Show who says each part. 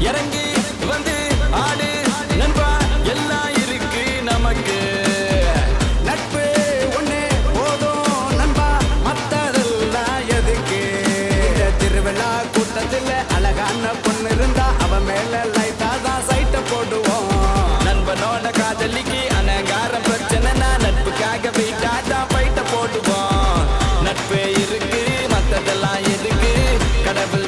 Speaker 1: இறங்கி வந்து ஆடு நண்பா எல்லாம் இருக்கு நமக்கு நட்பு ஒண்ணு போதும் நண்பா மத்ததெல்லாம் எதுக்கு இந்த திருவிழா கூட்டத்தில் அழகான பொண்ணு இருந்தா அவ மேல லைட்டா தான் சைட்ட போடுவோம் நண்பனோட காதலிக்கு அனகார பிரச்சனைனா நட்புக்காக வீட்டா தான் பைட்ட போடுவோம் நட்பு இருக்கு மத்ததெல்லாம் எதுக்கு கடவுள்